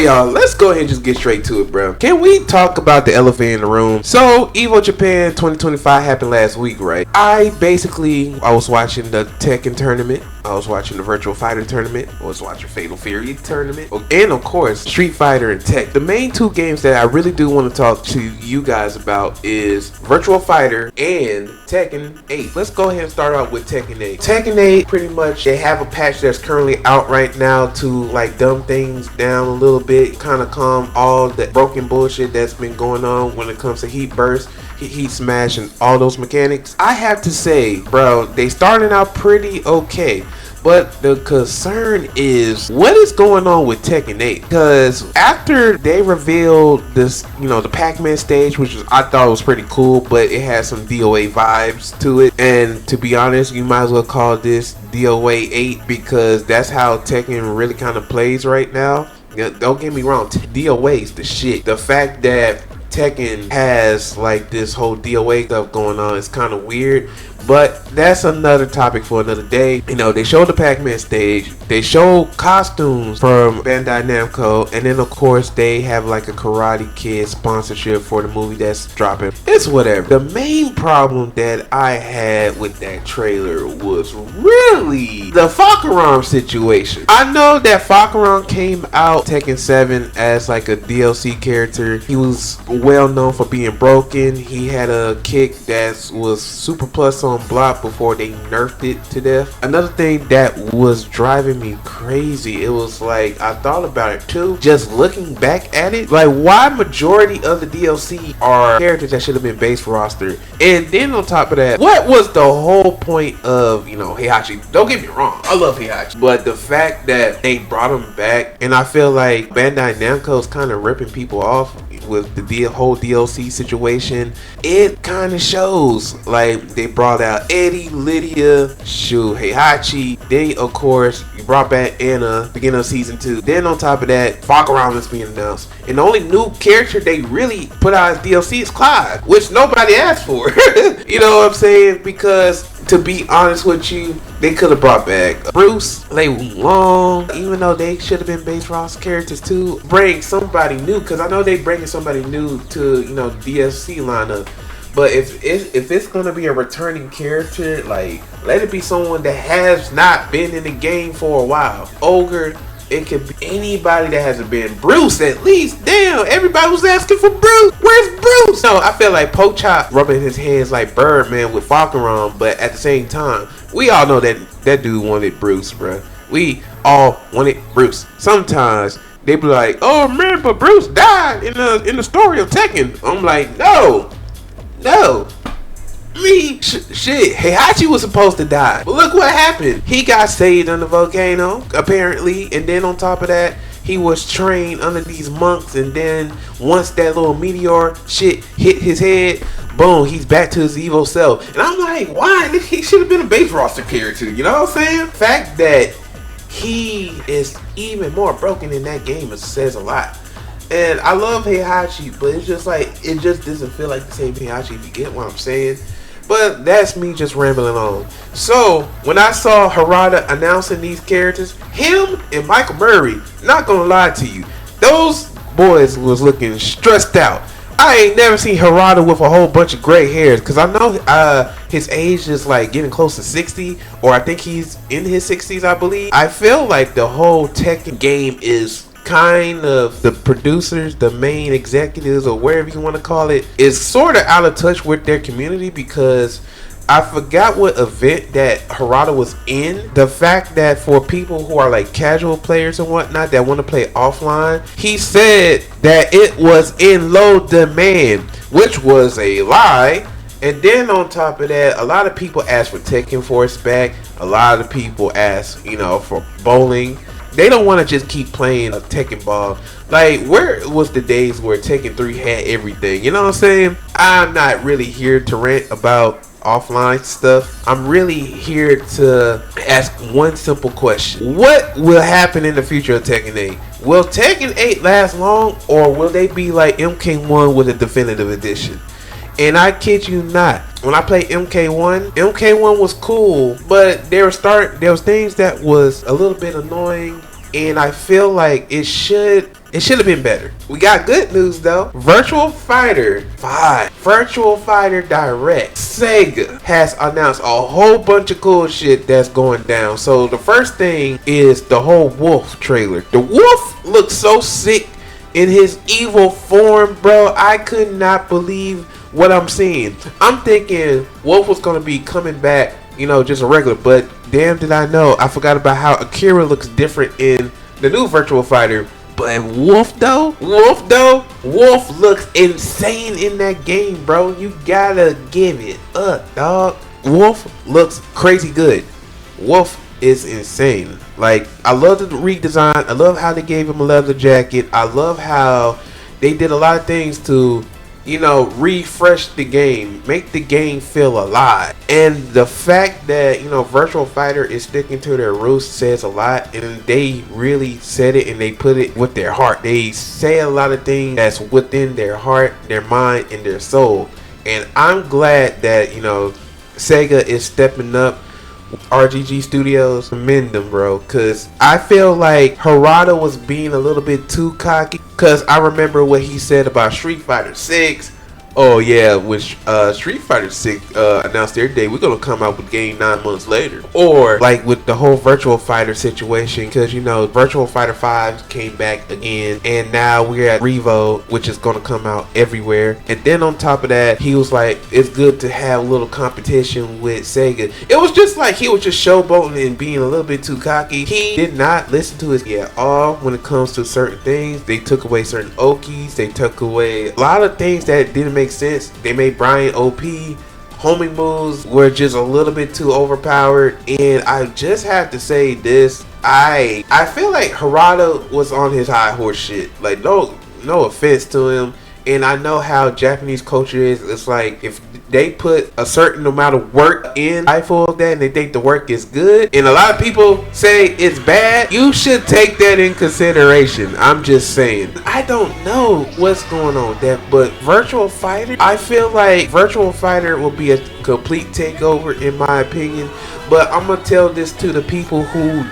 Alright, y'all, let's go ahead and just get straight to it, bro. Can we talk about the elephant in the room? So, Evo Japan 2025 happened last week, right? I was watching the Tekken tournament. I was watching the Virtua Fighter tournament. I was watching Fatal Fury tournament. And, of course, Street Fighter and Tekken. The main two games that I really do want to talk to you guys about is Virtua Fighter and Tekken 8. Let's go ahead and start out with Tekken 8. Tekken 8, pretty much, they have a patch that's currently out right now to, like, dumb things down a little bit, kind of calm all the broken bullshit that's been going on when it comes to heat burst, heat smash, and all those mechanics. I have to say, bro, they started out pretty okay. But the concern is what is going on with Tekken 8, because after they revealed this, the Pac-Man stage, which I thought was pretty cool, but it had some DOA vibes to it, and to be honest, you might as well call this DOA 8 because that's how Tekken really kind of plays right now. Don't get me wrong, DOA is the shit. The fact that Tekken has like this whole DOA stuff going on is kind of weird, but that's another topic for another day. They showed the Pac-Man stage, they show costumes from Bandai Namco, and then of course they have like a Karate Kid sponsorship for the movie that's dropping. It's whatever. The main problem that I had with that trailer was really the Fakaram situation. I know that Fakaram came out Tekken 7 as like a DLC character. He was well known for being broken. He had a kick that was super plus on block before they nerfed it to death. Another thing that was driving me crazy, it was like, I thought about it too, just looking back at it, like why majority of the DLC are characters that should have been base roster. And then on top of that, what was the whole point of Heihachi? Don't get me wrong, I love Heihachi, but the fact that they brought him back, and I feel like Bandai Namco's kind of ripping people off with the whole DLC situation, it kind of shows. Like, they brought out Eddie, Lydia, Heihachi. They, of course, brought back Anna, beginning of season 2. Then on top of that, Fakaram is being announced. And the only new character they really put out as DLC is Clyde, which nobody asked for. You know what I'm saying? Because, to be honest with you, they could have brought back Bruce, Lei Wulong, even though they should have been base roster characters too. Bring somebody new, because I know they bringing somebody new to DLC lineup. But if it's gonna be a returning character, like let it be someone that has not been in the game for a while. Ogre. It could be anybody that hasn't been. Bruce, at least. Damn, everybody was asking for Bruce. Where's Bruce? No, I feel like Pochop rubbing his hands like Birdman with Fakaram, but at the same time, we all know that dude wanted Bruce, bro. We all wanted Bruce. Sometimes they be like, "Oh man, but Bruce died in the story of Tekken." I'm like, no. Shit, Heihachi was supposed to die, but look what happened. He got saved on the volcano, apparently, and then on top of that, he was trained under these monks, and then once that little meteor shit hit his head, boom, he's back to his evil self. And I'm like, why? He should have been a base roster character, you know what I'm saying? The fact that he is even more broken in that game says a lot. And I love Heihachi, but it's just like, it just doesn't feel like the same Heihachi, if you get what I'm saying. But that's me just rambling on. So, when I saw Harada announcing these characters, him and Michael Murray, not gonna lie to you, those boys was looking stressed out. I ain't never seen Harada with a whole bunch of gray hairs, because I know his age is like getting close to 60, or I think he's in his 60s, I believe. I feel like the whole Tekken game is kind of, the producers, the main executives, or wherever you want to call it, is sort of out of touch with their community, because I forgot what event that Harada was in. The fact that for people who are like casual players and whatnot that want to play offline, he said that it was in low demand, which was a lie. And then on top of that, a lot of people asked for Tekken Force back. A lot of people asked, for bowling. They don't want to just keep playing a Tekken ball. Like, where was the days where Tekken 3 had everything? You know what I'm saying? I'm not really here to rant about offline stuff. I'm really here to ask one simple question. What will happen in the future of Tekken 8? Will Tekken 8 last long, or will they be like MK1 with a definitive edition? And I kid you not, when I played MK1 was cool, but there was things that was a little bit annoying, and I feel like it should It should have been better. We got good news though. Virtua Fighter 5, Virtua Fighter Direct. Sega has announced a whole bunch of cool shit that's going down. So the first thing is the whole Wolf trailer. The Wolf looks so sick in his evil form, bro. I could not believe what I'm seeing. I'm thinking Wolf was gonna be coming back, you know, just a regular, but damn did I know. I forgot about how Akira looks different in the new Virtua Fighter. But Wolf looks insane in that game, bro. You gotta give it up, dog. Wolf looks crazy good. Wolf is insane. Like, I love the redesign. I love how they gave him a leather jacket. I love how they did a lot of things to, you know, refresh the game, make the game feel alive. And the fact that, you know, Virtua Fighter is sticking to their roots says a lot. And they really said it, and they put it with their heart. They say a lot of things that's within their heart, their mind, and their soul. And I'm glad that, you know, Sega is stepping up. RGG Studios, commend them, bro, because I feel like Harada was being a little bit too cocky, because I remember what he said about Street Fighter 6. Oh yeah, when Street Fighter 6 announced their day, we're gonna come out with game 9 months later. Or like with the whole Virtua Fighter situation, because you know Virtua Fighter 5 came back again, and now we're at Revo, which is gonna come out everywhere. And then on top of that, he was like, it's good to have a little competition with Sega. It was just like he was just showboating and being a little bit too cocky. He did not listen to his all when it comes to certain things. They took away certain Okies. They took away a lot of things that didn't make sense. They made Brian OP. Homing moves were just a little bit too overpowered. And I just have to say this, I feel like Harada was on his high horse shit. Like, no offense to him. And I know how Japanese culture is. It's like if they put a certain amount of work in, I feel that, and they think the work is good, and a lot of people say it's bad, you should take that in consideration. I'm just saying. I don't know what's going on with that, but Virtua Fighter, I feel like Virtua Fighter will be a complete takeover in my opinion. But I'm gonna tell this to the people who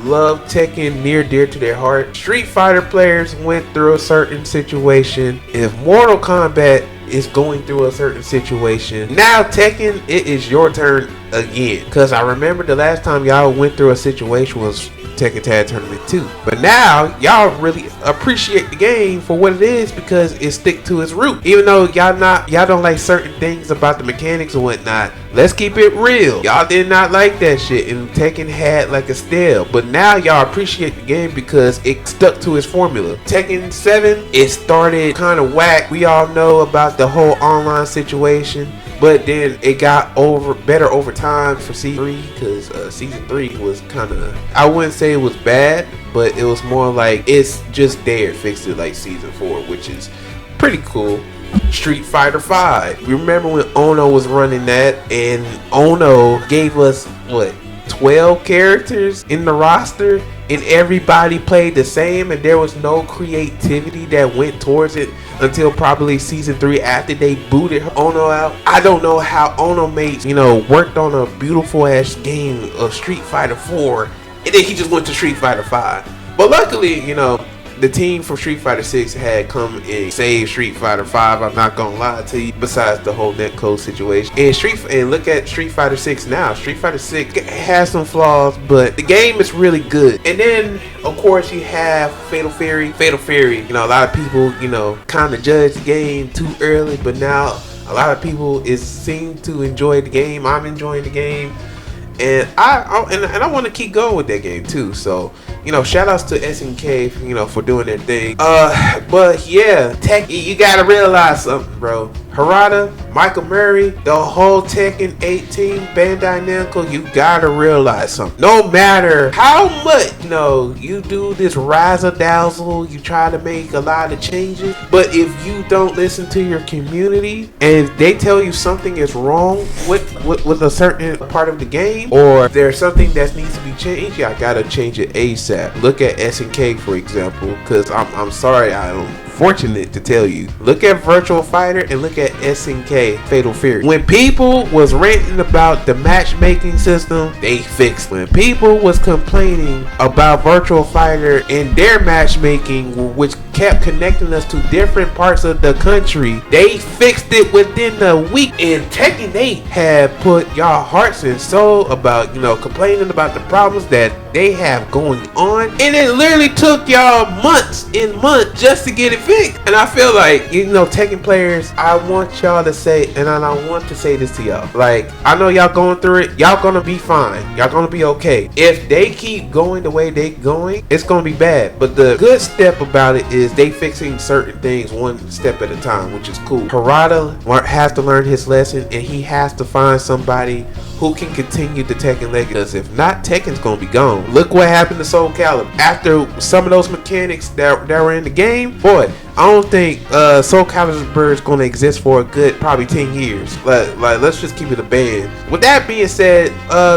love Tekken near dear to their heart. Street Fighter players went through a certain situation. If Mortal Kombat is going through a certain situation, now Tekken, it is your turn again. Because I remember the last time y'all went through a situation was Tekken Tag Tournament 2. But now y'all really appreciate the game for what it is because it stick to its root. Even though y'all don't like certain things about the mechanics and whatnot, let's keep it real. Y'all did not like that shit, and Tekken had like a stale. But now y'all appreciate the game because it stuck to its formula. Tekken 7, it started kind of whack. We all know about the whole online situation. But then it got better over time for season 3, because season 3 was kind of, I wouldn't say it was bad, but it was more like it's just there, fixed it like season 4, which is pretty cool. Street Fighter 5. You remember when Ono was running that, and Ono gave us what, 12 characters in the roster, and everybody played the same, and there was no creativity that went towards it until probably season 3 after they booted Ono out. I don't know how Ono made, worked on a beautiful ass game of Street Fighter 4, and then he just went to Street Fighter 5. But luckily, the team from Street Fighter 6 had come and saved Street Fighter 5. I'm not gonna lie to you. Besides the whole netcode situation, and look at Street Fighter 6 now. Street Fighter 6 has some flaws, but the game is really good. And then, of course, you have Fatal Fury. Fatal Fury. A lot of people, kind of judge the game too early, but now a lot of people seem to enjoy the game. I'm enjoying the game. And I want to keep going with that game too. So, shout outs to SNK, for doing their thing. But yeah, you gotta realize something, bro. Harada, Michael Murray, the whole Tekken 18, Bandai Namco, you gotta realize something. No matter how much, you do this razzle dazzle, you try to make a lot of changes, but if you don't listen to your community and they tell you something is wrong with a certain part of the game, or there's something that needs to be changed, I gotta change it ASAP. Look at SNK for example, because I'm sorry, I don't unfortunate to tell you. Look at Virtua Fighter and look at SNK Fatal Fury. When people was ranting about the matchmaking system, they fixed it. When people was complaining about Virtua Fighter and their matchmaking, which kept connecting us to different parts of the country, they fixed it within a week. And Tekken 8 had put y'all hearts and soul about, complaining about the problems that they have going on, and it literally took y'all months and months just to get it fixed. And I feel like, Tekken players, I want y'all to say, and I want to say this to y'all, like, I know y'all going through it, y'all gonna be fine, y'all gonna be okay. If they keep going the way they going, it's gonna be bad. But the good step about it is they fixing certain things one step at a time, which is cool. Harada has to learn his lesson, and he has to find somebody who can continue the Tekken legacy, because if not, Tekken's gonna be gone. Look what happened to Soul Calibur. After some of those mechanics that were in the game, boy, I don't think Soul Calibur is gonna exist for a good probably 10 years. Like, let's just keep it a band. With that being said,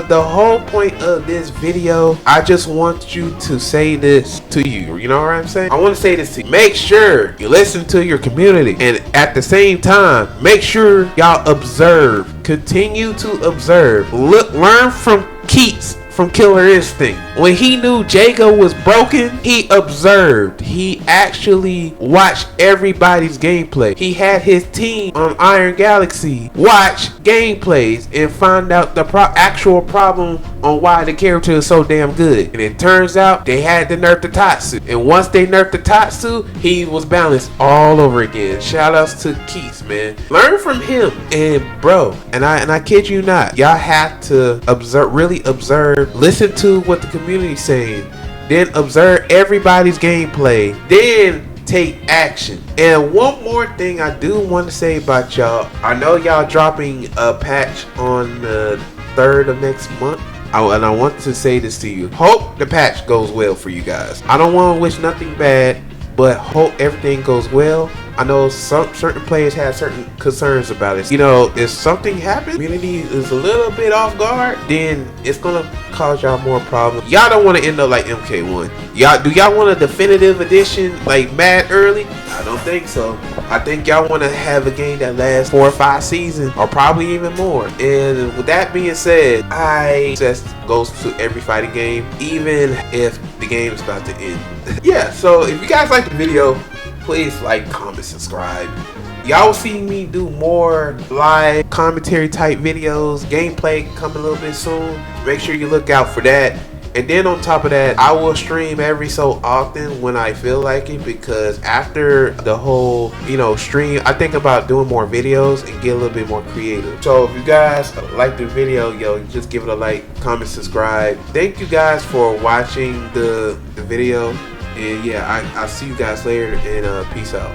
the whole point of this video, I just want you to say this to you. You know what I'm saying? I want to say this to you. Make sure you listen to your community, and at the same time, make sure y'all observe. Continue to observe. Look, learn from Keats from Killer Instinct. When he knew Jago was broken, he observed. He actually watched everybody's gameplay. He had his team on Iron Galaxy watch gameplays and find out the actual problem on why the character is so damn good. And it turns out they had to nerf the Tatsu. And once they nerfed the Tatsu, he was balanced all over again. Shout outs to Keats, man. Learn from him. And bro, and I kid you not, y'all have to observe, really observe, listen to what the community's saying, then observe everybody's gameplay, then take action. And one more thing I do want to say about y'all, I know y'all dropping a patch on the 3rd of next month. And I want to say this to you. Hope the patch goes well for you guys. I don't want to wish nothing bad, but hope everything goes well. I know certain players have certain concerns about it. If something happens, community is a little bit off guard, then it's gonna cause y'all more problems. Y'all don't want to end up like MK1. Do y'all want a definitive edition like mad early? I don't think so. I think y'all want to have a game that lasts 4 or 5 seasons, or probably even more. And with that being said, I success goes to every fighting game, even if the game is about to end. Yeah. So if you guys like the video, please like, comment, subscribe. Y'all will see me do more live commentary type videos. Gameplay coming a little bit soon. Make sure you look out for that. And then on top of that, I will stream every so often when I feel like it, because after the whole, stream, I think about doing more videos and get a little bit more creative. So if you guys like the video, just give it a like, comment, subscribe. Thank you guys for watching the video. And yeah, I'll see you guys later, and peace out.